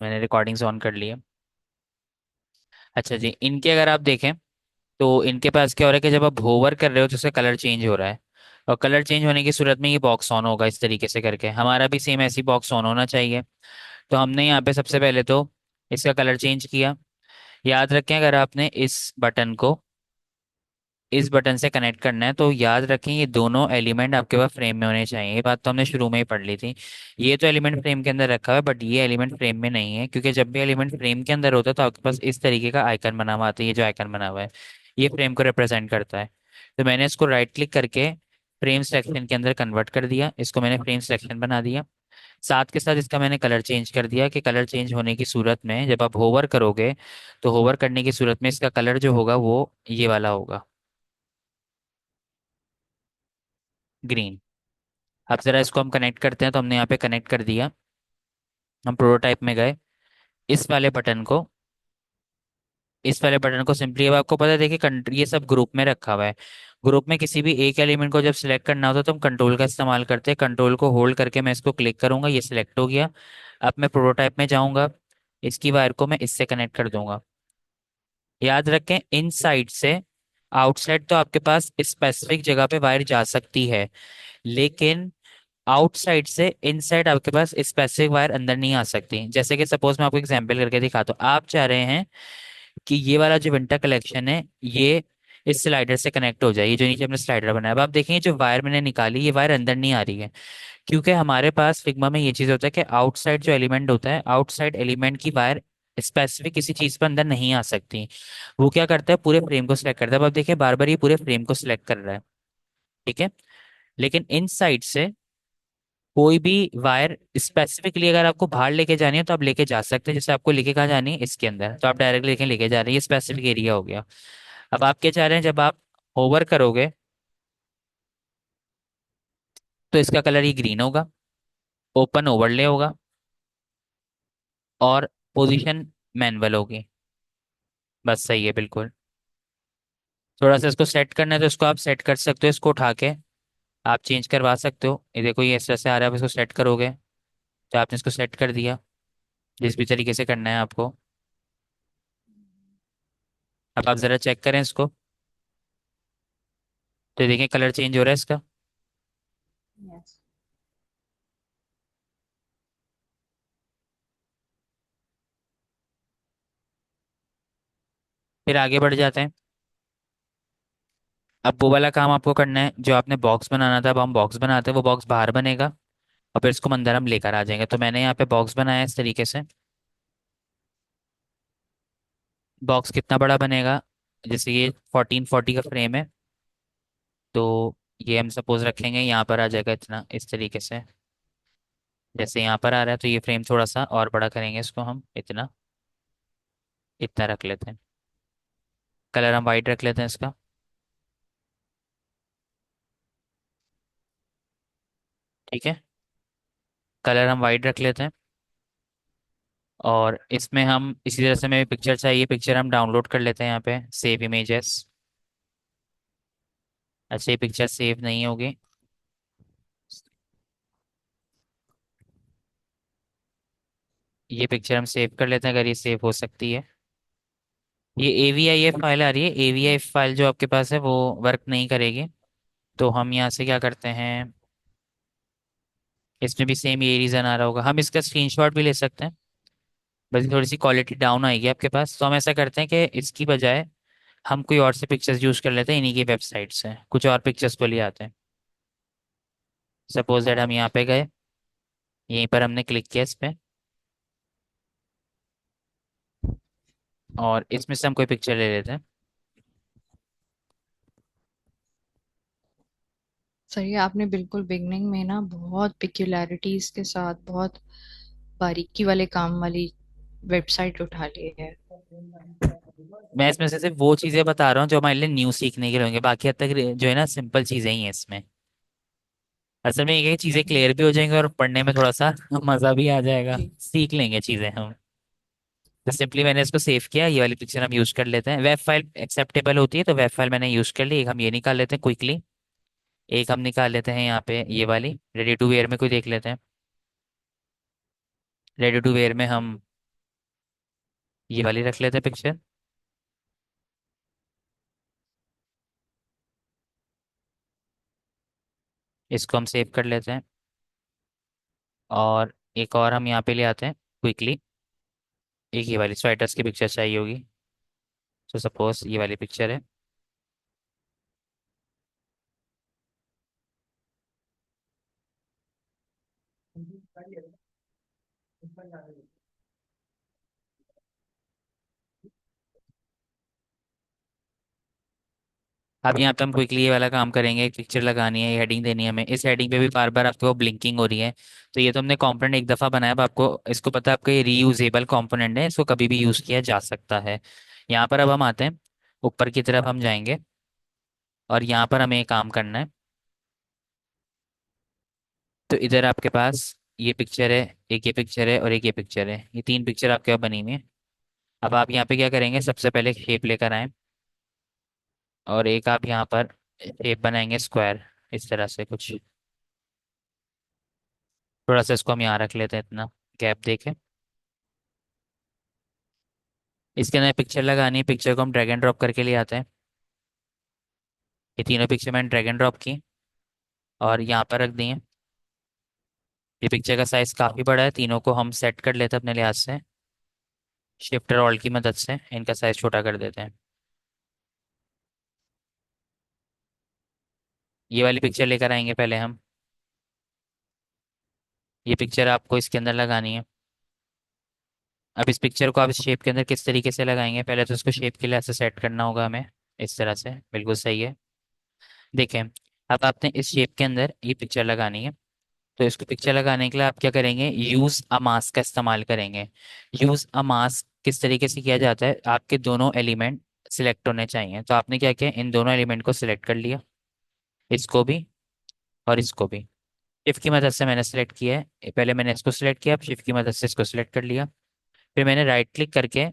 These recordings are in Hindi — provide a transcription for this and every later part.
मैंने रिकॉर्डिंग्स ऑन कर ली है। अच्छा जी, इनके अगर आप देखें तो इनके पास क्या हो रहा है कि जब आप होवर कर रहे हो तो उसका कलर चेंज हो रहा है। और कलर चेंज होने की सूरत में ये बॉक्स ऑन होगा इस तरीके से करके, हमारा भी सेम ऐसी बॉक्स ऑन होना चाहिए। तो हमने यहाँ पे सबसे पहले तो इसका कलर चेंज किया। याद रखें, अगर आपने इस बटन से कनेक्ट करना है तो याद रखें ये दोनों एलिमेंट आपके पास फ्रेम में होने चाहिए। ये बात तो हमने शुरू में ही पढ़ ली थी। ये तो एलिमेंट फ्रेम के अंदर रखा हुआ है, बट ये एलिमेंट फ्रेम में नहीं है, क्योंकि जब भी एलिमेंट फ्रेम के अंदर होता है तो आपके पास इस तरीके का आइकन बना हुआ आता है। ये जो आइकन बना हुआ है ये फ्रेम को रिप्रेजेंट करता है। तो मैंने इसको राइट क्लिक करके फ्रेम सिलेक्शन के अंदर कन्वर्ट कर दिया, इसको मैंने फ्रेम सिलेक्शन बना दिया। साथ के साथ इसका मैंने कलर चेंज कर दिया कि कलर चेंज होने की सूरत में जब आप होवर करोगे तो होवर करने की सूरत में इसका कलर जो होगा वो ये वाला होगा, ग्रीन। अब जरा इसको हम कनेक्ट करते हैं, तो हमने यहाँ पे कनेक्ट कर दिया। हम प्रोटोटाइप में गए, इस वाले बटन को इस वाले बटन को सिंपली, अब आपको पता है देखिए ये सब ग्रुप में रखा हुआ है। ग्रुप में किसी भी एक एलिमेंट को जब सिलेक्ट करना होता है तो हम कंट्रोल का इस्तेमाल करते हैं। कंट्रोल को होल्ड करके मैं इसको क्लिक करूंगा, ये सिलेक्ट हो गया। अब मैं प्रोटोटाइप में जाऊंगा, इसकी वायर को मैं इससे कनेक्ट कर दूंगा। याद रखें, इन साइड से आउटसाइड तो आपके पास स्पेसिफिक जगह पे वायर जा सकती है, लेकिन आउटसाइड से इनसाइड आपके पास स्पेसिफिक वायर अंदर नहीं आ सकती। जैसे कि सपोज मैं आपको एग्जांपल करके दिखाता हूँ। आप चाह रहे हैं कि ये वाला जो विंटर कलेक्शन है ये इस स्लाइडर से कनेक्ट हो जाए, ये जो नीचे हमने स्लाइडर बनाया। अब आप देखेंगे जो वायर मैंने निकाली ये वायर अंदर नहीं आ रही है, क्योंकि हमारे पास फिग्मा में ये चीज़ होता है कि आउटसाइड जो एलिमेंट होता है, आउटसाइड एलिमेंट की वायर स्पेसिफिक किसी चीज़ पर अंदर नहीं आ सकती। वो क्या करता है, पूरे फ्रेम को सिलेक्ट करता है। अब आप देखिए बार बार ये पूरे फ्रेम को सिलेक्ट कर रहा है, ठीक है। लेकिन इन साइड से कोई भी वायर स्पेसिफिकली अगर आपको बाहर लेके जानी है तो आप लेके जा सकते हैं। जैसे आपको लेके कहाँ जानी है, इसके अंदर, तो आप डायरेक्टली लेके जा रहे हैं, ये स्पेसिफिक एरिया हो गया। अब आप क्या चाह रहे हैं, जब आप होवर करोगे तो इसका कलर ये ग्रीन होगा, ओपन ओवरले होगा, और पोजीशन मैनुअल होगी। बस सही है बिल्कुल। थोड़ा सा इसको सेट करना है तो इसको आप सेट कर सकते हो, इसको उठा के आप चेंज करवा सकते हो। ये देखो ये इस तरह से आ रहा है, आप इसको सेट करोगे तो आपने इसको सेट कर दिया, जिस भी तरीके से करना है आपको। अब आप जरा चेक करें इसको, तो देखिए कलर चेंज हो रहा है इसका। यस। फिर आगे बढ़ जाते हैं। अब वो वाला काम आपको करना है जो आपने बॉक्स बनाना था। अब हम बॉक्स बनाते हैं, वो बॉक्स बाहर बनेगा और फिर इसको अंदर हम लेकर आ जाएंगे। तो मैंने यहाँ पे बॉक्स बनाया है इस तरीके से। बॉक्स कितना बड़ा बनेगा, जैसे ये 1440 का फ्रेम है, तो ये हम सपोज रखेंगे यहाँ पर आ जाएगा इतना, इस तरीके से। जैसे यहाँ पर आ रहा है तो ये फ्रेम थोड़ा सा और बड़ा करेंगे, इसको हम इतना, इतना रख लेते हैं। कलर हम वाइट रख लेते हैं इसका, ठीक है। कलर हम वाइट रख लेते हैं। और इसमें हम इसी तरह से, हमें पिक्चर चाहिए, पिक्चर हम डाउनलोड कर लेते हैं यहाँ पे, सेव इमेजेस। अच्छा ये पिक्चर सेव नहीं होगी। ये पिक्चर हम सेव कर लेते हैं अगर ये सेव हो सकती है। ये AVIF फाइल आ रही है, AVIF फाइल जो आपके पास है वो वर्क नहीं करेगी। तो हम यहाँ से क्या करते हैं, इसमें भी सेम ये रीज़न आ रहा होगा, हम इसका स्क्रीनशॉट भी ले सकते हैं। बस थोड़ी सी क्वालिटी डाउन आएगी आपके पास, तो हम ऐसा करते हैं कि इसकी बजाय हम कोई और से पिक्चर्स यूज़ कर लेते हैं, इन्हीं की वेबसाइट से कुछ और पिक्चर्स को ले आते हैं। सपोज दैट हम यहाँ पे गए, यहीं पर हमने क्लिक किया इस पे, और इसमें से हम कोई पिक्चर ले लेते हैं। सही है, आपने बिल्कुल बिगनिंग में ना बहुत पिक्यूलैरिटीज के साथ बहुत बारीकी वाले काम वाली वेबसाइट उठा ली है। मैं इसमें से सिर्फ वो चीज़ें बता रहा हूँ जो हमारे लिए न्यू सीखने के लिए होंगे, बाकी हद तक जो है ना सिंपल चीज़ें ही हैं इसमें। असल में ये चीज़ें क्लियर भी हो जाएंगी और पढ़ने में थोड़ा सा मज़ा भी आ जाएगा, जी। सीख लेंगे चीज़ें हम। तो सिंपली मैंने इसको सेव किया, ये वाली पिक्चर हम यूज़ कर लेते हैं। वेब फाइल एक्सेप्टेबल होती है तो वेब फाइल मैंने यूज़ कर ली। एक हम ये निकाल लेते हैं क्विकली, एक हम निकाल लेते हैं यहाँ पे ये वाली रेडी टू वेयर में कोई देख लेते हैं। रेडी टू वेयर में हम ये वाली रख लेते हैं पिक्चर। इसको हम सेव कर लेते हैं। और एक और हम यहाँ पे ले आते हैं क्विकली। एक ये वाली स्वेटर्स की पिक्चर चाहिए होगी। तो सपोज ये वाली पिक्चर है। अब यहाँ पे हम क्विकली ये वाला काम करेंगे, एक पिक्चर लगानी है, हेडिंग देनी है हमें। इस हेडिंग पे भी बार बार आपको ब्लिंकिंग हो रही है। तो ये तो हमने कंपोनेंट एक दफ़ा बनाया, अब आपको इसको पता है आपका ये रीयूजेबल कंपोनेंट है, इसको कभी भी यूज़ किया जा सकता है। यहाँ पर अब हम आते हैं, ऊपर की तरफ हम जाएंगे। और यहाँ पर हमें एक काम करना है। तो इधर आपके पास ये पिक्चर है, एक ये पिक्चर है और एक ये पिक्चर है, ये तीन पिक्चर आपके पास बनी हुई है। अब आप यहाँ पे क्या करेंगे, सबसे पहले शेप लेकर आए। और एक आप यहाँ पर शेप बनाएंगे स्क्वायर, इस तरह से कुछ। थोड़ा सा इसको हम यहाँ रख लेते हैं, इतना गैप देके। इसके अंदर पिक्चर लगानी है, पिक्चर को हम ड्रैग एंड ड्रॉप करके ले आते हैं। ये तीनों पिक्चर मैंने ड्रैग एंड ड्रॉप की और यहाँ पर रख दी है। ये पिक्चर का साइज काफ़ी बड़ा है, तीनों को हम सेट कर लेते हैं अपने लिहाज से। शिफ्ट और ऑल्ट की मदद से इनका साइज छोटा कर देते हैं। ये वाली पिक्चर लेकर आएंगे पहले हम। ये पिक्चर आपको इसके अंदर लगानी है। अब इस पिक्चर को आप इस शेप के अंदर किस तरीके से लगाएंगे, पहले तो इसको शेप के लिए ऐसे सेट करना होगा हमें। इस तरह से बिल्कुल सही है। देखें, अब आपने इस शेप के अंदर ये पिक्चर लगानी है। तो इसको पिक्चर लगाने के लिए आप क्या करेंगे, यूज अ मास्क का इस्तेमाल करेंगे। यूज अ मास्क किस तरीके से किया जाता है, आपके दोनों एलिमेंट सिलेक्ट होने चाहिए। तो आपने क्या किया, इन दोनों एलिमेंट को सिलेक्ट कर लिया, इसको भी और इसको भी। शिफ्ट की मदद से मैंने सेलेक्ट किया है, पहले मैंने इसको सिलेक्ट किया, अब शिफ्ट की मदद से इसको सिलेक्ट कर लिया। फिर मैंने राइट क्लिक करके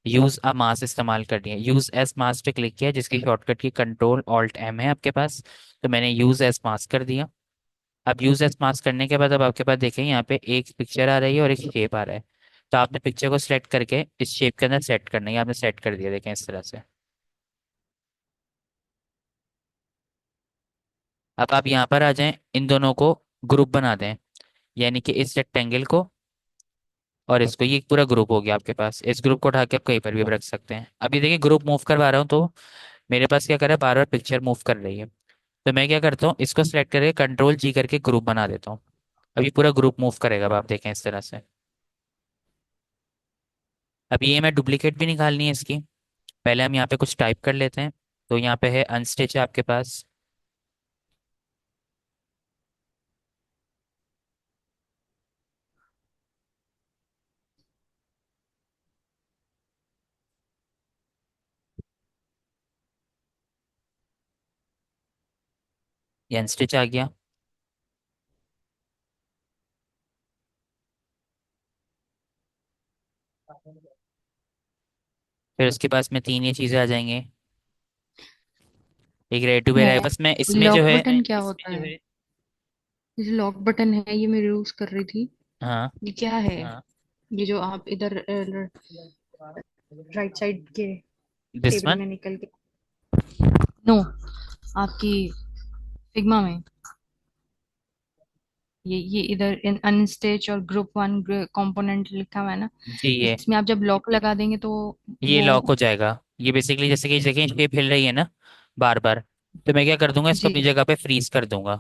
यूज अ मास इस्तेमाल कर लिया, यूज एस मास पे क्लिक किया, जिसकी शॉर्टकट की कंट्रोल ऑल्ट एम है आपके पास। तो मैंने यूज एस मास कर दिया। अब यूज एस मास करने के बाद अब आपके पास देखें, यहाँ पे एक पिक्चर आ रही है और एक शेप आ रहा है। तो आपने पिक्चर को सिलेक्ट करके इस शेप के अंदर सेट करना है, आपने सेट कर दिया, देखें इस तरह से। अब आप यहाँ पर आ जाएं, इन दोनों को ग्रुप बना दें। यानी कि इस रेक्टेंगल को और इसको, ये पूरा ग्रुप हो गया आपके पास। इस ग्रुप को उठा के आप कहीं पर भी रख सकते हैं। अभी देखिए ग्रुप मूव करवा रहा हूँ तो मेरे पास क्या कर रहा है, बार बार पिक्चर मूव कर रही है। तो मैं क्या करता हूँ, इसको सिलेक्ट करके कंट्रोल जी करके ग्रुप बना देता हूँ। अभी पूरा ग्रुप मूव करेगा, अब आप देखें इस तरह से। अभी ये मैं डुप्लीकेट भी निकालनी है इसकी। पहले हम यहाँ पे कुछ टाइप कर लेते हैं। तो यहाँ पे है अनस्टिच है आपके पास। ये अनस्टिच आ गया। फिर उसके पास में तीन ये चीज़ें आ जाएंगी। एक रेडी टू वेयर है, बस मैं इसमें जो लॉक है बटन क्या होता है? ये लॉक बटन है, ये मैं यूज कर रही थी। हाँ ये क्या है? हाँ, ये जो आप इधर राइट साइड के दिस टेबल वन। में निकल के, नो, आपकी फिग्मा में, ये इधर इन अनस्टेच और ग्रुप वन कंपोनेंट लिखा हुआ है ना, जी ये इसमें आप जब लॉक लगा देंगे तो ये वो, लॉक हो जाएगा। ये बेसिकली जैसे कि जगह शेप हिल रही है ना बार बार, तो मैं क्या कर दूंगा, इसको जी, अपनी जगह पे फ्रीज कर दूंगा।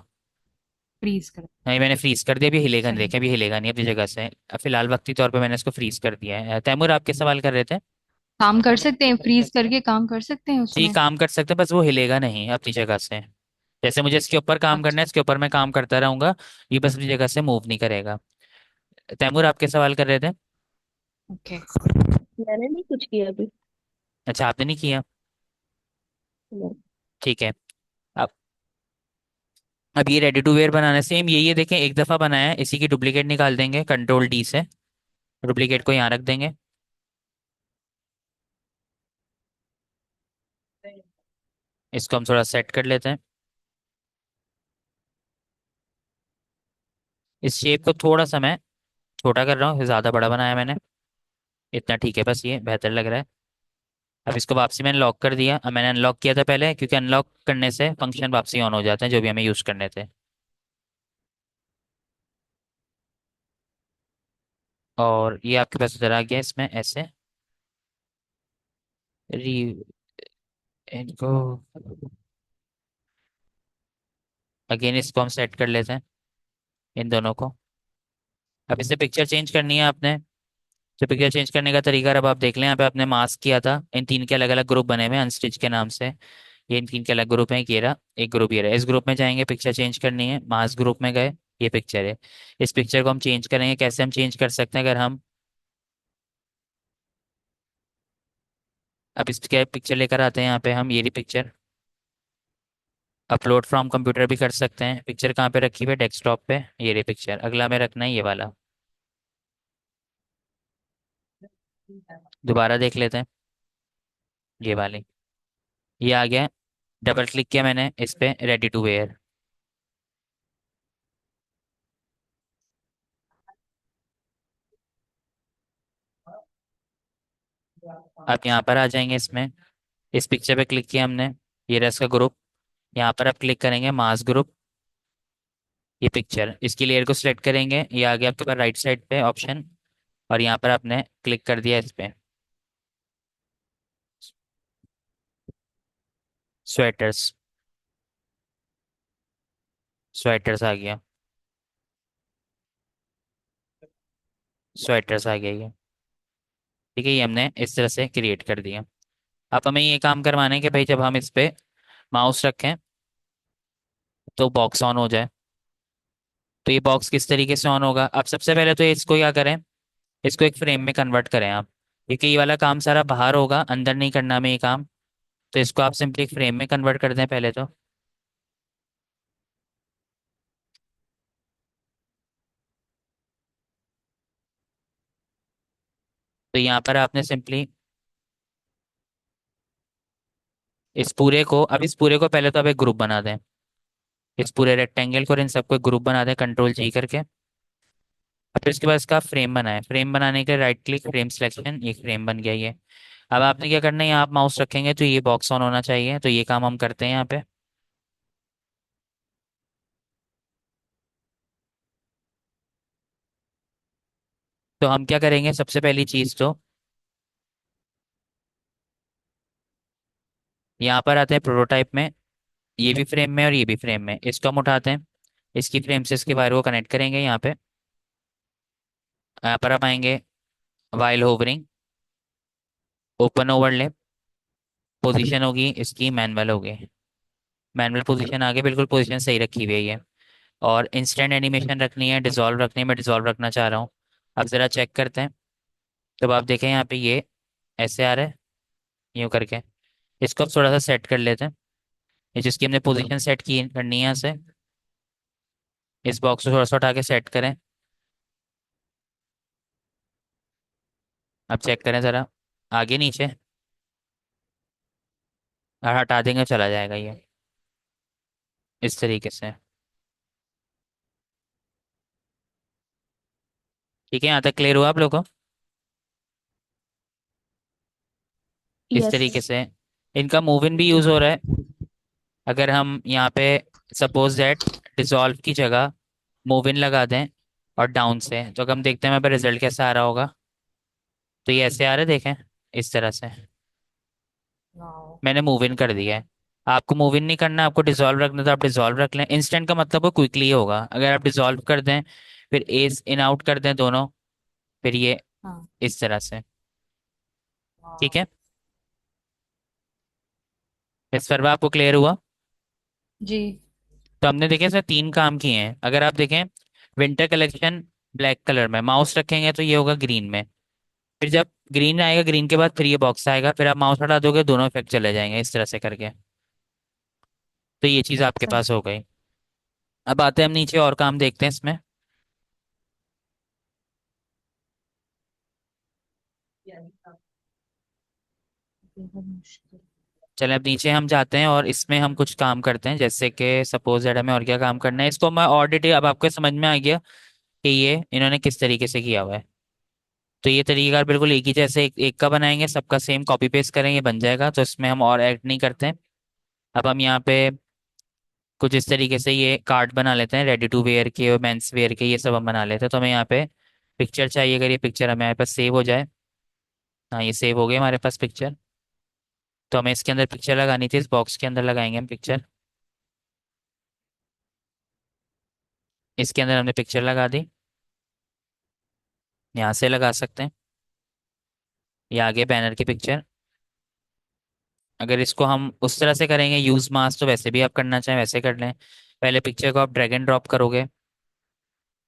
फ्रीज कर, नहीं मैंने फ्रीज कर दिया, अभी हिलेगा नहीं, सही। देखें अभी हिलेगा नहीं अपनी जगह से। फिलहाल वक्ती तौर पे मैंने इसको फ्रीज कर दिया है। तैमूर आप क्या सवाल कर रहे थे। काम कर सकते हैं, फ्रीज करके काम कर सकते हैं जी उसमें। काम कर सकते हैं, बस वो हिलेगा नहीं अपनी जगह से। जैसे मुझे इसके ऊपर काम करना है, अच्छा, इसके ऊपर मैं काम करता रहूंगा, ये बस अपनी जगह से मूव नहीं करेगा। तैमूर आप क्या सवाल कर रहे थे। ओके। मैंने नहीं कुछ किया अभी। अच्छा आपने नहीं किया। नहीं। ठीक है। अब अब ये रेडी टू वेयर बनाना, सेम यही है, देखें एक दफ़ा बनाया है, इसी की डुप्लीकेट निकाल देंगे कंट्रोल डी से। डुप्लीकेट को यहाँ रख देंगे। इसको हम थोड़ा सेट कर लेते हैं। इस शेप को थोड़ा सा मैं छोटा कर रहा हूँ, ज़्यादा बड़ा बनाया मैंने। इतना ठीक है, बस ये बेहतर लग रहा है। अब इसको वापसी मैंने लॉक कर दिया। अब मैंने अनलॉक किया था पहले, क्योंकि अनलॉक करने से फंक्शन वापसी ऑन हो जाते हैं जो भी हमें यूज़ करने थे। और ये आपके पास उधर आ गया इसमें ऐसे। री इनको अगेन इसको हम सेट कर लेते हैं, इन दोनों को। अब इससे पिक्चर चेंज करनी है आपने। तो पिक्चर चेंज करने का तरीका अब आप देख लें, यहाँ पे आपने मास्क किया था, इन तीन के अलग अलग ग्रुप बने हुए हैं अनस्टिच के नाम से। ये इन तीन के अलग ग्रुप हैं, एक ये रहा, एक ग्रुप ये रहा। इस ग्रुप में जाएंगे, पिक्चर चेंज करनी है, मास्क ग्रुप में गए, ये पिक्चर है। इस पिक्चर को हम चेंज करेंगे, कैसे हम चेंज कर सकते हैं? अगर हम अब इसके पिक्चर लेकर आते हैं यहाँ पे, हम ये रही पिक्चर। अपलोड फ्रॉम कंप्यूटर भी कर सकते हैं। पिक्चर कहाँ पे रखी हुई है? डेस्कटॉप पे। ये रही पिक्चर। अगला में रखना है ये वाला। दोबारा देख लेते हैं, ये वाली। ये आ गया। डबल क्लिक किया मैंने इस पे, रेडी टू वेयर। आप यहाँ पर आ जाएंगे इसमें, इस पिक्चर पे क्लिक किया हमने, ये रहा इसका ग्रुप। यहाँ पर आप क्लिक करेंगे मास ग्रुप, ये पिक्चर, इसकी लेयर को सिलेक्ट करेंगे, ये आ गया आपके पास राइट साइड पे ऑप्शन। और यहाँ पर आपने क्लिक कर दिया इस पे, स्वेटर्स। स्वेटर्स आ गया। स्वेटर्स आ गया ये। ठीक है, ये हमने इस तरह से क्रिएट कर दिया। अब हमें ये काम करवाना है कि भाई जब हम इस पे माउस रखें तो बॉक्स ऑन हो जाए। तो ये बॉक्स किस तरीके से ऑन होगा? अब सबसे पहले तो इसको क्या करें, इसको एक फ्रेम में कन्वर्ट करें आप। क्योंकि ये वाला काम सारा बाहर होगा, अंदर नहीं करना हमें ये काम। तो इसको आप सिंपली एक फ्रेम में कन्वर्ट कर दें पहले तो। तो यहाँ पर आपने सिंपली इस पूरे को पहले तो आप एक ग्रुप बना दें। इस पूरे रेक्टेंगल को और इन सबको एक ग्रुप बना दें, कंट्रोल जी करके। अब फिर इसके बाद इसका फ्रेम बनाएं। फ्रेम बनाने के लिए राइट क्लिक, फ्रेम सिलेक्शन, ये फ्रेम बन गया ये। अब आपने क्या करना है, यहाँ आप माउस रखेंगे तो ये बॉक्स ऑन होना चाहिए। तो ये काम हम करते हैं यहाँ पे। तो हम क्या करेंगे, सबसे पहली चीज तो यहाँ पर आते हैं प्रोटोटाइप में, ये भी फ्रेम में और ये भी फ्रेम में, इसको हम उठाते हैं। इसकी फ्रेम से इसके वायर को कनेक्ट करेंगे यहाँ पे। यहाँ पर आप आएंगे, while hovering, open overlay, position होगी इसकी मैनुअल होगी। मैनुअल पोजीशन आगे, बिल्कुल पोजीशन सही रखी हुई है। और इंस्टेंट एनिमेशन रखनी है, डिजॉल्व रखनी है, मैं डिजॉल्व रखना चाह रहा हूँ। अब ज़रा चेक करते हैं। तब आप देखें यहाँ पे ये ऐसे आ रहा है, यूँ करके। इसको अब थोड़ा सा सेट कर लेते हैं। ये जिसकी हमने पोजीशन सेट की करनी है यहाँ से, इस बॉक्स को थोड़ा सा उठा के सेट करें। अब चेक करें ज़रा, आगे नीचे, और हटा देंगे चला जाएगा ये, इस तरीके से। ठीक है, यहाँ तक क्लियर हुआ आप लोगों को? इस यस। तरीके से इनका मूव इन भी यूज़ हो रहा है। अगर हम यहाँ पे सपोज दैट डिसॉल्व की जगह मूव इन लगा दें और डाउन से, तो अगर हम देखते हैं हमारे रिजल्ट कैसा आ रहा होगा। तो ये ऐसे आ रहा है, देखें, इस तरह से। वाओ। मैंने मूव इन कर दिया है। आपको मूव इन नहीं करना, आपको डिसॉल्व रखना तो आप डिसॉल्व रख लें। इंस्टेंट का मतलब वो क्विकली होगा। अगर आप डिसॉल्व कर दें, फिर एज इन आउट कर दें दोनों, फिर ये हाँ। इस तरह से। ठीक वाओ। है, इस पर आपको क्लियर हुआ? जी। तो हमने देखे इसमें तीन काम किए हैं। अगर आप देखें, विंटर कलेक्शन ब्लैक कलर में, माउस रखेंगे तो ये होगा ग्रीन में। फिर जब ग्रीन आएगा, ग्रीन के बाद फिर ये बॉक्स आएगा, फिर आप माउस हटा दोगे, दोनों इफेक्ट चले जाएंगे इस तरह से करके। तो ये चीज़ आपके सही। पास हो गई। अब आते हैं हम नीचे, और काम देखते हैं इसमें। बेहद मुश्किल। चलें, अब नीचे हम जाते हैं और इसमें हम कुछ काम करते हैं, जैसे कि सपोज दैट हमें और क्या काम करना है। इसको मैं और डिटेल, अब आपको समझ में आ गया कि ये इन्होंने किस तरीके से किया हुआ है। तो ये तरीका बिल्कुल एक ही जैसे एक का बनाएंगे, सबका सेम कॉपी पेस्ट करेंगे, बन जाएगा। तो इसमें हम और ऐड नहीं करते हैं। अब हम यहाँ पे कुछ इस तरीके से ये कार्ड बना लेते हैं, रेडी टू वेयर के और मेंस वेयर के, ये सब हम बना लेते हैं। तो हमें यहाँ पे पिक्चर चाहिए, अगर ये पिक्चर हमारे पास सेव हो जाए। हाँ, ये सेव हो गई हमारे पास पिक्चर। तो हमें इसके अंदर पिक्चर लगानी थी, इस बॉक्स के अंदर लगाएंगे हम पिक्चर। इसके अंदर हमने पिक्चर लगा दी, यहाँ से लगा सकते हैं। ये आगे बैनर की पिक्चर। अगर इसको हम उस तरह से करेंगे यूज मास, तो वैसे भी आप करना चाहें वैसे कर लें। पहले पिक्चर को आप ड्रैग एंड ड्रॉप करोगे।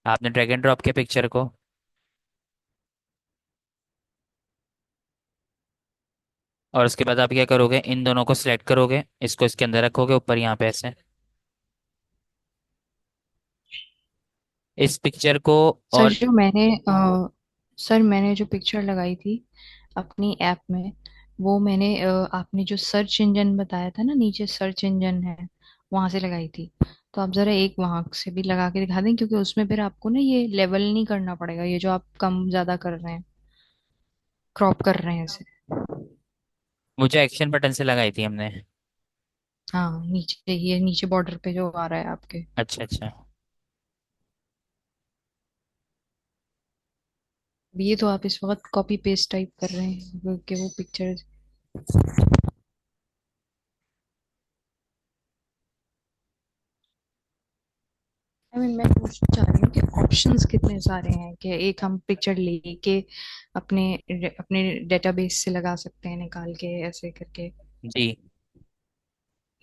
आपने ड्रैग एंड ड्रॉप किया पिक्चर को, और उसके बाद आप क्या करोगे, इन दोनों को सिलेक्ट करोगे, इसको इसके अंदर रखोगे ऊपर यहाँ पे ऐसे, इस पिक्चर को। सर और जो मैंने सर मैंने जो पिक्चर लगाई थी अपनी ऐप में, वो मैंने आपने जो सर्च इंजन बताया था ना, नीचे सर्च इंजन है, वहां से लगाई थी। तो आप जरा एक वहां से भी लगा के दिखा दें, क्योंकि उसमें फिर आपको ना ये लेवल नहीं करना पड़ेगा, ये जो आप कम ज्यादा कर रहे हैं, क्रॉप कर रहे हैं इसे। मुझे एक्शन बटन से लगाई थी हमने। हाँ, नीचे ये नीचे बॉर्डर पे जो आ रहा है आपके। अच्छा अच्छा। ये तो आप इस वक्त कॉपी पेस्ट टाइप कर रहे हैं क्योंकि वो पिक्चर। मैं पूछना चाह रही हूँ कि ऑप्शंस कितने सारे हैं, कि एक हम पिक्चर लेके अपने अपने डेटाबेस से लगा सकते हैं निकाल के ऐसे करके। जी।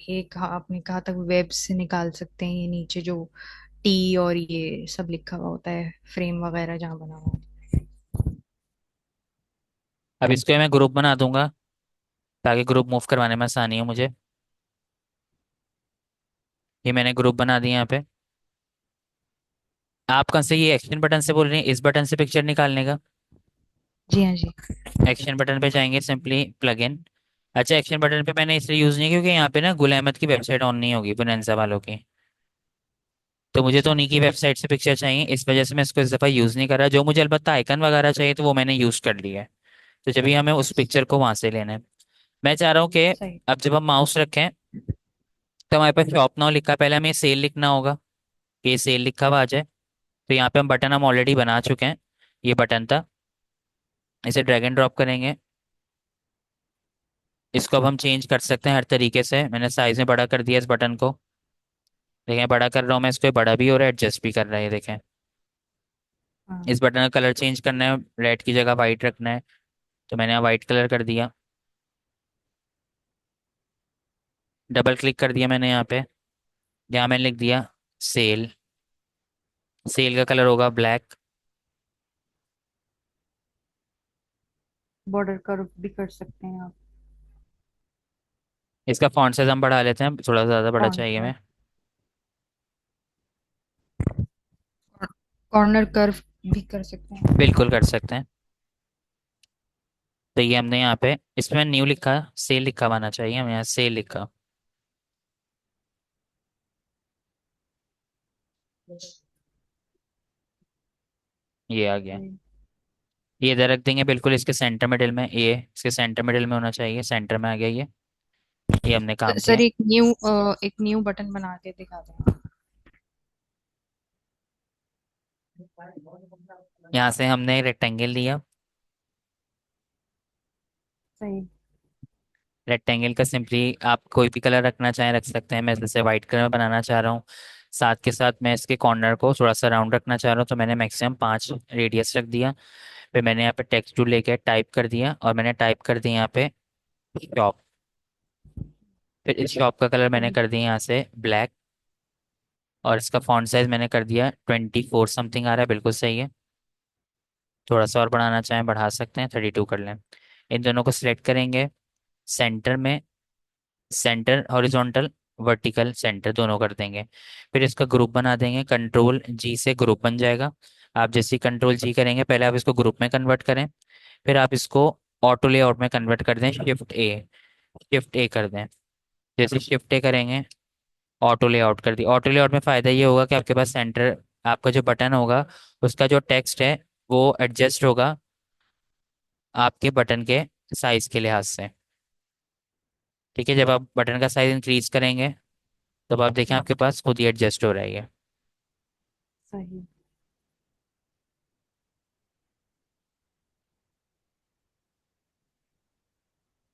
एक आपने कहा था वेब से निकाल सकते हैं, ये नीचे जो टी और ये सब लिखा हुआ होता है, फ्रेम वगैरह जहाँ बना हुआ अब इसको मैं ग्रुप बना दूंगा, ताकि ग्रुप मूव करवाने में आसानी हो मुझे। ये मैंने ग्रुप बना दिया यहाँ पे। आप कहाँ से ये एक्शन बटन से बोल रही हैं, इस बटन से पिक्चर निकालने का? है। जी हाँ जी। एक्शन बटन पे जाएंगे, सिंपली प्लग इन। अच्छा, एक्शन बटन पे मैंने इसलिए यूज़ नहीं किया क्योंकि यहाँ पे ना गुल अहमद की वेबसाइट ऑन नहीं होगी, पुनेंसा वालों की। तो मुझे तो अच्छा उन्हीं की वेबसाइट से पिक्चर चाहिए, इस वजह से मैं इसको इस दफ़ा यूज़ नहीं कर रहा। जो मुझे अलबत्ता आइकन वगैरह चाहिए तो वो मैंने यूज़ कर लिया है। तो जब भी हमें उस पिक्चर को वहां से लेना है, मैं चाह रहा हूँ कि सही। अब जब हम माउस रखें तो हमारे पास शॉप नाउ लिखा है, पहले हमें सेल लिखना होगा कि ये सेल लिखा हुआ आ जाए। तो यहाँ पे हम बटन हम ऑलरेडी बना चुके हैं, ये बटन था, इसे ड्रैग एंड ड्रॉप करेंगे। इसको अब हम चेंज कर सकते हैं हर तरीके से, मैंने साइज में बड़ा कर दिया इस बटन को। देखें बड़ा कर रहा हूँ मैं इसको, ये बड़ा भी हो रहा है, एडजस्ट भी कर रहा है, ये देखें। हाँ। इस बटन का कलर चेंज करना है, रेड की जगह वाइट रखना है, तो मैंने यहाँ वाइट कलर कर दिया। डबल क्लिक कर दिया मैंने यहाँ पे, यहाँ मैंने लिख दिया सेल। सेल का कलर होगा ब्लैक। बॉर्डर कर्व भी कर सकते हैं आप। इसका फॉन्ट साइज हम बढ़ा लेते हैं, थोड़ा ज़्यादा बड़ा फॉन्ट चाहिए का हमें। कॉर्नर कर्व भी कर सकते हैं। बिल्कुल कर सकते हैं। तो ये हमने यहाँ पे इसमें न्यू लिखा, सेल लिखा हुआ आना चाहिए, हम यहाँ सेल लिखा, ये आ गया। सही। ये इधर रख देंगे बिल्कुल इसके सेंटर मिडिल में, ये इसके सेंटर मिडिल में होना चाहिए, सेंटर में आ गया ये हमने काम सर किया। एक न्यू बटन बना के दिखा दें। यहाँ से हमने रेक्टेंगल लिया। सही। रेक्टेंगल का सिंपली आप कोई भी कलर रखना चाहें रख सकते हैं, मैं जैसे वाइट कलर बनाना चाह रहा हूँ। साथ के साथ मैं इसके कॉर्नर को थोड़ा सा राउंड रखना चाह रहा हूँ, तो मैंने मैक्सिमम 5 रेडियस रख दिया। फिर मैंने यहाँ पे टेक्स्ट टूल लेके टाइप कर दिया, और मैंने टाइप कर दिया यहाँ पे शॉप। फिर इस शॉप का कलर मैंने सही। कर दिया यहाँ से ब्लैक। और इसका फॉन्ट साइज मैंने कर दिया 24 समथिंग आ रहा है, बिल्कुल सही है। थोड़ा सा और बढ़ाना चाहें बढ़ा सकते हैं, 32 कर लें। इन दोनों को सिलेक्ट करेंगे, सेंटर में, सेंटर हॉरिजॉन्टल, वर्टिकल सेंटर दोनों कर देंगे। फिर इसका ग्रुप बना देंगे, कंट्रोल जी से ग्रुप बन जाएगा। आप जैसे कंट्रोल जी करेंगे, पहले आप इसको ग्रुप में कन्वर्ट करें, फिर आप इसको ऑटो लेआउट में कन्वर्ट कर दें, शिफ्ट ए कर दें। जैसे शिफ्ट ए करेंगे, ऑटो लेआउट कर दी। ऑटो लेआउट में फ़ायदा ये होगा कि आपके पास सेंटर, आपका जो बटन होगा उसका जो टेक्स्ट है वो एडजस्ट होगा आपके बटन के साइज के लिहाज से। ठीक है, जब आप बटन का साइज इंक्रीज करेंगे तब आप देखें आपके पास खुद ही एडजस्ट हो रहा है ये। सही।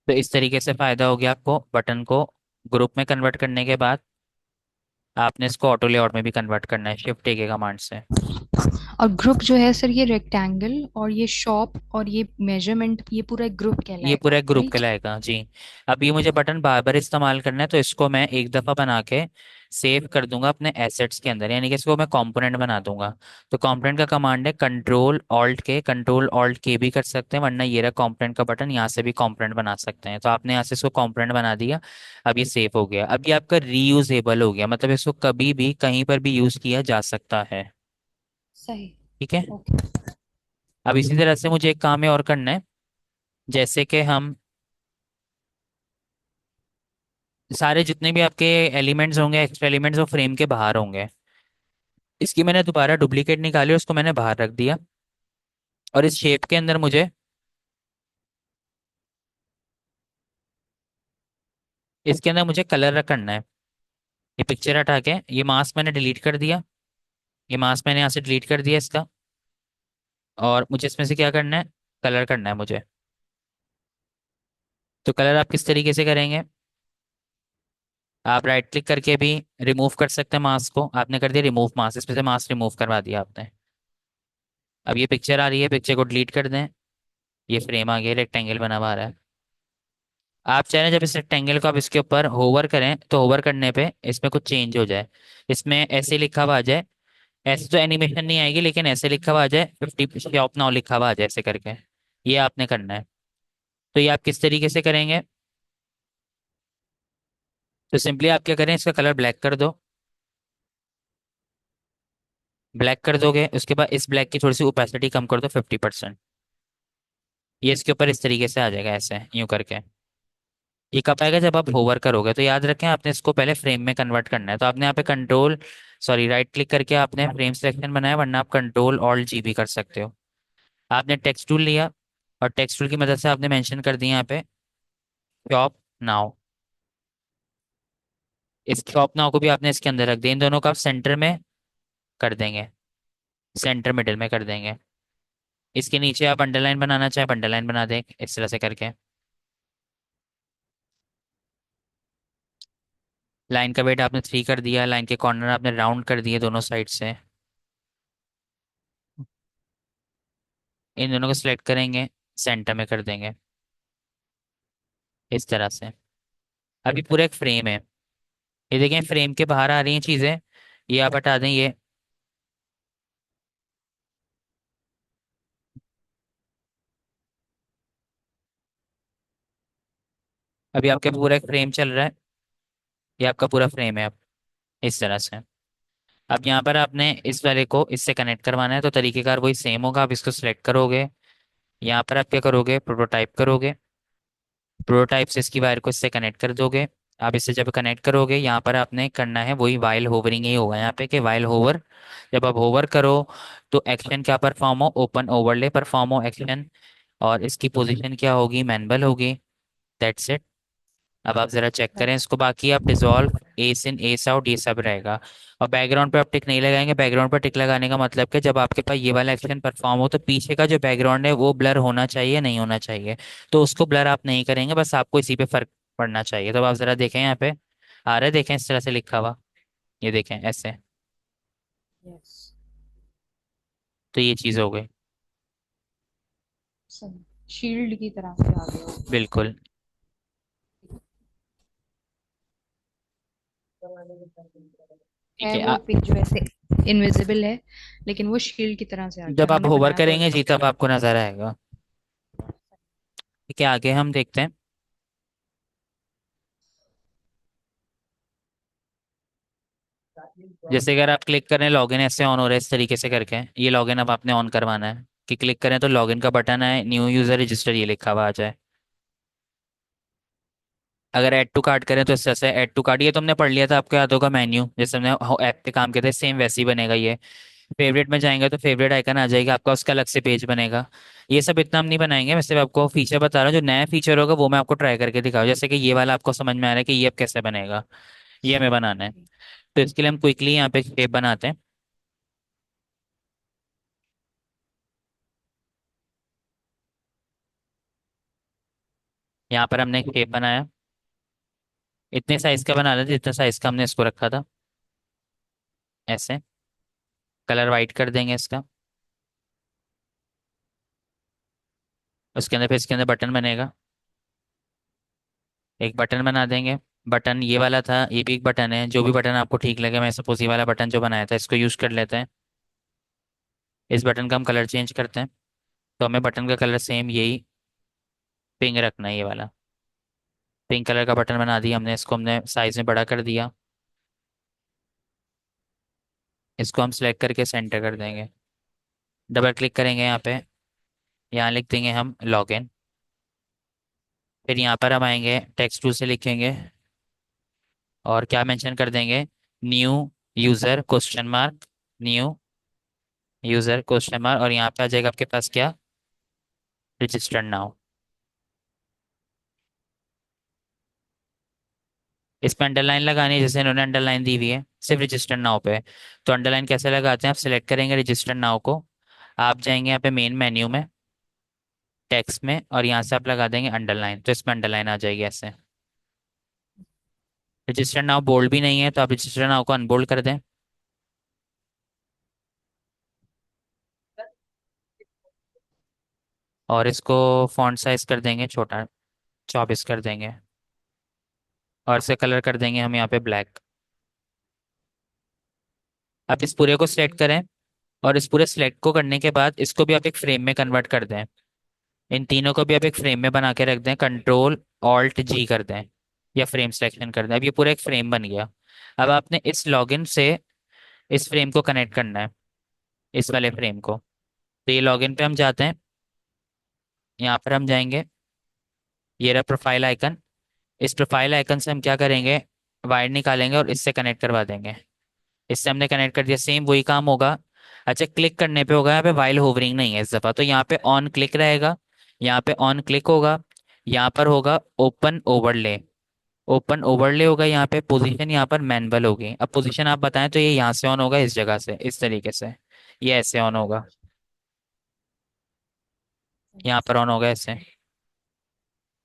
तो इस तरीके से फायदा हो गया आपको बटन को ग्रुप में कन्वर्ट करने के बाद। आपने इसको ऑटो लेआउट में भी कन्वर्ट करना है शिफ्ट ए के कमांड से। और ग्रुप जो है सर, ये रेक्टेंगल और ये शॉप और ये मेजरमेंट, ये पूरा एक ग्रुप ये पूरा कहलाएगा, एक ग्रुप राइट? कहलाएगा जी। अब ये मुझे बटन बार बार इस्तेमाल करना है तो इसको मैं एक दफ़ा बना के सेव कर दूंगा अपने एसेट्स के अंदर, यानी कि इसको मैं कंपोनेंट बना दूंगा। तो कंपोनेंट का कमांड है कंट्रोल ऑल्ट के भी कर सकते हैं, वरना ये रहा कंपोनेंट का बटन, यहाँ से भी कंपोनेंट बना सकते हैं। तो आपने यहाँ से इसको कंपोनेंट बना दिया। अब ये सेव हो गया, अब ये आपका रीयूजेबल हो गया, मतलब इसको कभी भी कहीं पर भी यूज़ किया जा सकता है। सही। ठीक है। ओके। अब इसी तरह से मुझे एक काम है और करना है, जैसे कि हम सारे जितने भी आपके एलिमेंट्स होंगे, एक्स्ट्रा एलिमेंट्स, वो फ्रेम के बाहर होंगे। इसकी मैंने दोबारा डुप्लीकेट निकाली, उसको मैंने बाहर रख दिया। और इस शेप के अंदर मुझे, इसके अंदर मुझे कलर करना है। ये पिक्चर हटा के ये मास्क मैंने डिलीट कर दिया। ये मास्क मैंने यहाँ से डिलीट कर दिया इसका। और मुझे इसमें से क्या करना है, कलर करना है मुझे। तो कलर आप किस तरीके से करेंगे, आप राइट क्लिक करके भी रिमूव कर सकते हैं मास्क को। आपने कर दिया रिमूव मास्क, इसमें से मास्क रिमूव करवा दिया आपने। अब ये पिक्चर आ रही है, पिक्चर को डिलीट कर दें। ये फ्रेम आ गया, रेक्टेंगल बना हुआ आ रहा है। आप चाहें जब इस रेक्टेंगल को आप इसके ऊपर होवर करें तो होवर करने पे इसमें कुछ चेंज हो जाए, इसमें ऐसे लिखा हुआ आ जाए। ऐसे तो एनिमेशन नहीं आएगी, लेकिन ऐसे लिखा हुआ आ जाए 50 शॉप नाउ लिखा हुआ आ जाए ऐसे करके। ये आपने करना है। तो ये आप किस तरीके से करेंगे, तो सिंपली आप क्या करें, इसका कलर ब्लैक कर दो। ब्लैक कर दोगे उसके बाद इस ब्लैक की थोड़ी सी ओपेसिटी कम कर दो 50%। ये इसके ऊपर इस तरीके से आ जाएगा ऐसे यूं करके। ये कब आएगा, जब आप होवर करोगे। तो याद रखें आपने इसको पहले फ्रेम में कन्वर्ट करना है। तो आपने यहाँ पे राइट क्लिक करके आपने फ्रेम सिलेक्शन बनाया, वरना आप कंट्रोल ऑल्ट जी भी कर सकते हो। आपने टेक्स्ट टूल लिया और टेक्स्ट टूल की मदद से आपने मेंशन कर दिया यहाँ पे शॉप नाउ। इस शॉप नाउ को भी आपने इसके अंदर रख दिया, इन दोनों को आप सेंटर में कर देंगे, सेंटर मिडिल में कर देंगे। इसके नीचे आप अंडरलाइन बनाना चाहे अंडरलाइन बना दें इस तरह से करके। लाइन का वेट आपने 3 कर दिया, लाइन के कॉर्नर आपने राउंड कर दिए दोनों साइड से। इन दोनों को सिलेक्ट करेंगे, सेंटर में कर देंगे इस तरह से। अभी पूरा एक फ्रेम है, ये देखें फ्रेम के बाहर आ रही हैं चीज़ें। ये आप हटा दें ये। अभी आपके पूरा एक फ्रेम चल रहा है, ये आपका पूरा फ्रेम है अब इस तरह से। अब यहाँ पर आपने इस वाले को इससे कनेक्ट करवाना है, तो तरीकेकार वही सेम होगा। आप इसको सिलेक्ट करोगे, यहाँ पर आप क्या करोगे, प्रोटोटाइप करोगे। प्रोटोटाइप से इसकी वायर को इससे कनेक्ट कर दोगे। आप इससे जब कनेक्ट करोगे, यहाँ पर आपने करना है वही वाइल होवरिंग ही होगा यहाँ पे कि वाइल होवर। जब आप होवर करो तो एक्शन क्या परफॉर्म हो, ओपन ओवरले परफॉर्म हो एक्शन। और इसकी पोजीशन क्या होगी, मैनुअल होगी। That's it. अब आप जरा चेक करें इसको, बाकी आप डिजॉल्व एस इन एस आउट ये सब रहेगा। और बैकग्राउंड पे आप टिक नहीं लगाएंगे। बैकग्राउंड पर टिक लगाने का मतलब कि जब आपके पास ये वाला एक्शन परफॉर्म हो तो पीछे का जो बैकग्राउंड है वो ब्लर होना चाहिए, नहीं होना चाहिए। तो उसको ब्लर आप नहीं करेंगे, बस आपको इसी पे फर्क पड़ना चाहिए। तो आप जरा देखें यहाँ पे आ रहा है, देखें इस तरह से लिखा हुआ, ये देखें ऐसे। यस। तो ये चीज़ हो गई। सही। शील्ड की तरह से आ गया ऊपर। बिल्कुल। ठीक है है। वो पिक जो ऐसे इनविजिबल है, लेकिन वो शील्ड की तरह से आ गया, जब आप मैंने होवर बनाया तो करेंगे अच्छा जी तब आपको नजर आएगा। ठीक है, आगे हम देखते हैं। जैसे अगर आप क्लिक करें लॉगिन ऐसे ऑन हो रहा है इस तरीके से करके, ये लॉगिन अब आपने ऑन करवाना है कि क्लिक करें तो लॉगिन का बटन है, न्यू यूजर रजिस्टर ये लिखा हुआ आ जाए। अगर ऐड टू कार्ट करें तो इस तरह से ऐड टू कार्ट, ये तो हमने पढ़ लिया था, आपको याद होगा मेन्यू जैसे हमने ऐप पे काम किया था, सेम वैसे ही बनेगा ये। फेवरेट में जाएंगे तो फेवरेट आइकन आ जाएगा आपका, उसका अलग से पेज बनेगा। ये सब इतना हम नहीं बनाएंगे, मैं सिर्फ आपको फीचर बता रहा हूँ, जो नया फीचर होगा वो मैं आपको ट्राई करके दिखाऊँ, जैसे कि ये वाला आपको समझ में आ रहा है कि ये अब कैसे बनेगा, ये हमें बनाना है। तो इसके लिए हम क्विकली यहाँ पे शेप बनाते हैं। यहाँ पर हमने एक शेप बनाया, इतने साइज का बना लेते जितना साइज का हमने इसको रखा था। ऐसे कलर वाइट कर देंगे इसका। उसके अंदर फिर इसके अंदर बटन बनेगा, एक बटन बना देंगे। बटन ये वाला था, ये भी एक बटन है, जो भी बटन आपको ठीक लगे। मैं सपोज ये वाला बटन जो बनाया था इसको यूज कर लेते हैं। इस बटन का हम कलर चेंज करते हैं, तो हमें बटन का कलर सेम यही पिंक रखना है, ये वाला पिंक कलर का बटन बना दिया हमने। इसको हमने साइज में बड़ा कर दिया, इसको हम सिलेक्ट करके सेंटर कर देंगे। डबल क्लिक करेंगे यहाँ पे, यहाँ लिख देंगे हम लॉगिन। फिर यहाँ पर हम आएंगे टेक्स्ट टूल से लिखेंगे और क्या मेंशन कर देंगे, new user question mark, new user question mark, और यहाँ पे आ जाएगा आपके पास क्या, रजिस्टर्ड नाउ। इस पर अंडरलाइन लगानी है, जैसे इन्होंने अंडरलाइन दी हुई है सिर्फ रजिस्टर्ड नाउ पे। तो अंडरलाइन कैसे लगाते हैं, आप सिलेक्ट करेंगे रजिस्टर्ड नाउ को, आप जाएंगे यहाँ पे मेन मेन्यू में, टेक्स्ट में, और यहाँ से आप लगा देंगे अंडरलाइन, तो इसमें अंडरलाइन आ जाएगी ऐसे। रजिस्टर्ड नाउ बोल्ड भी नहीं है तो आप रजिस्टर्ड नाउ को अनबोल्ड कर दें। और इसको फॉन्ट साइज कर देंगे छोटा, 24 कर देंगे। और इसे कलर कर देंगे हम यहाँ पे ब्लैक। आप इस पूरे को सिलेक्ट करें, और इस पूरे सिलेक्ट को करने के बाद इसको भी आप एक फ्रेम में कन्वर्ट कर दें। इन तीनों को भी आप एक फ्रेम में बना के रख दें, कंट्रोल ऑल्ट जी कर दें, या फ्रेम सिलेक्शन कर दें। अब ये पूरा एक फ्रेम बन गया। अब आपने इस लॉगिन से इस फ्रेम को कनेक्ट करना है, इस वाले फ्रेम को। तो ये लॉगिन पे हम जाते हैं, यहाँ पर हम जाएंगे, ये रहा प्रोफाइल आइकन। इस प्रोफाइल आइकन से हम क्या करेंगे, वायर निकालेंगे और इससे कनेक्ट करवा देंगे। इससे हमने कनेक्ट कर दिया, सेम वही काम होगा। अच्छा, क्लिक करने पे होगा, यहाँ पे वाइल होवरिंग नहीं है इस दफा, तो यहाँ पे ऑन क्लिक रहेगा, यहाँ पे ऑन क्लिक होगा, यहाँ पर होगा ओपन ओवरले। ओपन ओवरले होगा यहाँ पे, पोजीशन यहाँ पर मैनुअल होगी। अब पोजीशन आप बताएं तो ये यहाँ से ऑन होगा, इस जगह से, इस तरीके से ये ऐसे ऑन होगा, यहाँ पर ऑन होगा ऐसे।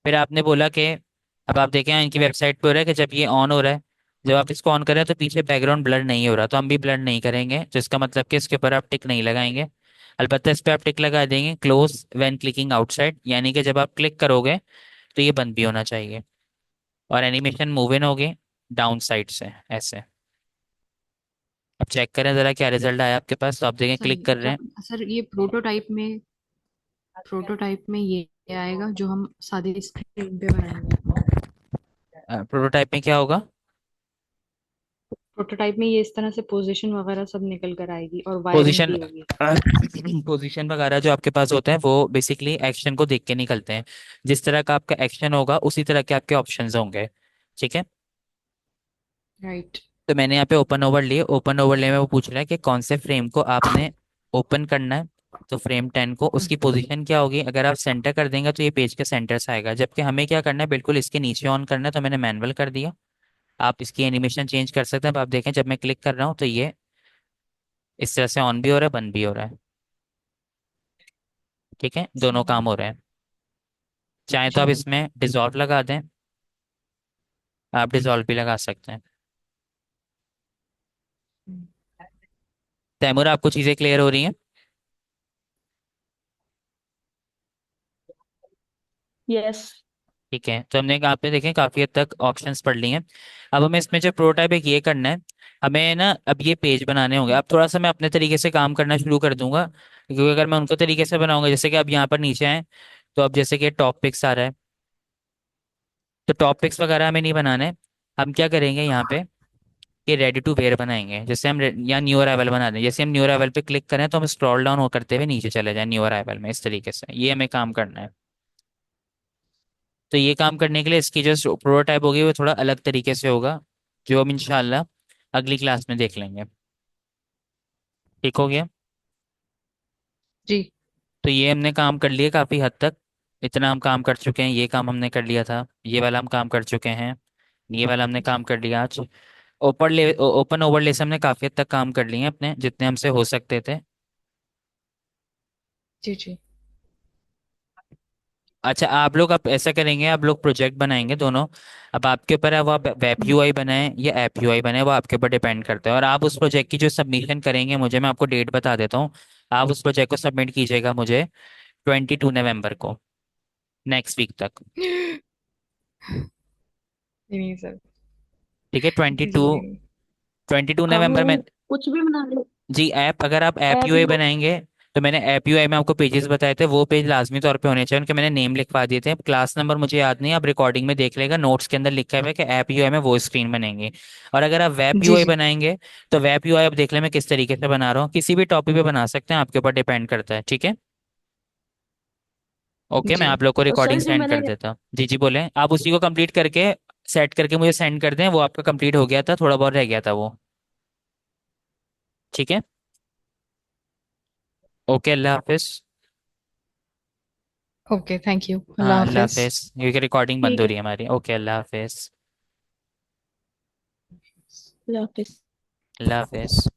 फिर आपने बोला कि, अब आप देखें इनकी वेबसाइट पे हो रहा है कि जब ये ऑन हो रहा है, जब आप इसको ऑन करें तो पीछे बैकग्राउंड ब्लर नहीं हो रहा, तो हम भी ब्लर नहीं करेंगे, तो इसका मतलब कि इसके ऊपर आप टिक नहीं लगाएंगे। अलबत्ता इस पर आप टिक लगा देंगे क्लोज व्हेन क्लिकिंग आउटसाइड, यानी कि जब आप क्लिक करोगे तो ये बंद भी होना चाहिए। और एनिमेशन मूव इन होगी डाउन साइड से ऐसे। अब चेक करें ज़रा क्या रिजल्ट आया आपके पास, तो आप देखें सर क्लिक कर रहे क्या, हैं। सर ये प्रोटोटाइप में ये आएगा जो हम सादे स्क्रीन पे बनाएंगे? प्रोटोटाइप में क्या होगा, प्रोटोटाइप में ये इस तरह से पोजीशन वगैरह सब निकल कर आएगी और वायरिंग पोजीशन भी होगी? पोजीशन वगैरह जो आपके पास होते हैं वो बेसिकली एक्शन को देख के निकलते हैं। जिस तरह का आपका एक्शन होगा उसी तरह के आपके ऑप्शंस होंगे, ठीक है। राइट। तो मैंने यहाँ पे ओपन ओवर लिए, ओपन ओवरले में वो पूछ रहा है कि कौन से फ्रेम को आपने ओपन करना है। तो फ्रेम 10 को, उसकी पोजीशन क्या होगी, अगर आप सेंटर कर देंगे तो ये पेज के सेंटर से आएगा, जबकि हमें क्या करना है, बिल्कुल इसके नीचे ऑन करना है, तो मैंने मैनुअल कर दिया। आप इसकी एनिमेशन चेंज कर सकते हैं। अब आप देखें जब मैं क्लिक कर रहा हूँ तो ये इस तरह से ऑन भी हो रहा है, बंद भी हो रहा है, ठीक है, दोनों काम हो रहे हैं। चाहे तो आप जी। इसमें डिजॉल्व लगा दें, आप डिजॉल्व भी लगा सकते हैं। तैमूर, आपको चीज़ें क्लियर हो रही हैं? यस। ठीक है, तो हमने आपने देखें काफ़ी हद तक ऑप्शंस पढ़ लिए हैं। अब हमें इसमें जो प्रोटोटाइप एक ये करना है, हमें ना अब ये पेज बनाने होंगे। अब थोड़ा सा मैं अपने तरीके से काम करना शुरू कर दूंगा, क्योंकि अगर मैं उनको तरीके से बनाऊंगा, जैसे कि अब यहाँ पर नीचे आए, तो अब जैसे कि टॉप पिक्स आ रहा है, तो टॉप पिक्स वगैरह हमें नहीं बनाना है। हम क्या करेंगे यहाँ पे, ये रेडी टू वेयर बनाएंगे। जैसे हम या न्यू अराइवल बना दें, जैसे हम न्यू अराइवल पे क्लिक करें तो हम स्क्रॉल डाउन हो करते हुए नीचे चले जाएं न्यू अराइवल में, इस तरीके से ये हमें काम करना है। तो ये काम करने के लिए इसकी जो प्रोटोटाइप होगी वो थोड़ा अलग तरीके से होगा, जो हम इंशाल्लाह अगली क्लास में देख लेंगे। ठीक हो गया। जी। तो ये हमने काम कर लिया काफ़ी हद तक। इतना हम काम कर चुके हैं, ये काम हमने कर लिया था, ये वाला हम काम कर चुके हैं, ये वाला हमने काम कर लिया आज। ओपन ओवरले से हमने काफ़ी हद तक काम कर लिए हैं अपने, जितने हमसे हो सकते थे। जी जी। अच्छा, आप लोग अब ऐसा करेंगे, आप लोग प्रोजेक्ट बनाएंगे दोनों। अब आपके ऊपर है, वो आप वेब यूआई बनाएं या ऐप यूआई बनाएं, वो आपके ऊपर डिपेंड करता है। और आप उस प्रोजेक्ट की जो सबमिशन करेंगे मुझे, मैं आपको डेट बता देता हूँ। आप उस प्रोजेक्ट को सबमिट कीजिएगा मुझे 22 नवंबर को, नेक्स्ट वीक तक। नहीं नहीं सर। ठीक है, ट्वेंटी जी टू जी नहीं। 22 नवंबर में। हम कुछ भी बना ले। जी, ऐप, अगर आप ऐप ऐप यूआई तो बनाएंगे तो मैंने ऐप यूआई में आपको पेजेस बताए थे, वो पेज लाजमी तौर पे होने चाहिए, उनके मैंने नेम लिखवा दिए थे। क्लास नंबर मुझे याद नहीं है, आप रिकॉर्डिंग में देख लेगा, नोट्स के अंदर लिखा हुआ है कि ऐप यूआई में वो स्क्रीन बनेंगे। और अगर आप वेब जी यूआई जी। बनाएंगे तो वेब यूआई आप देख लें मैं किस तरीके से बना रहा हूँ, किसी भी टॉपिक पे बना सकते हैं, आपके ऊपर डिपेंड करता है। ठीक है, ओके, मैं जी आप लोग को और सर रिकॉर्डिंग जो सेंड मैंने कर देता हूँ। जी जी बोलें, आप उसी को कंप्लीट करके सेट करके मुझे सेंड कर दें, वो आपका कंप्लीट हो गया था, थोड़ा बहुत रह गया था वो। ठीक है, ओके, अल्लाह हाफिज़। ओके थैंक यू, अल्लाह हाँ, अल्लाह हाफिज। हाफिज़, क्योंकि रिकॉर्डिंग बंद ठीक हो है। रही है हमारी। ओके, अल्लाह हाफिज़। अल्लाह हाफिज। अल्लाह हाफिज़।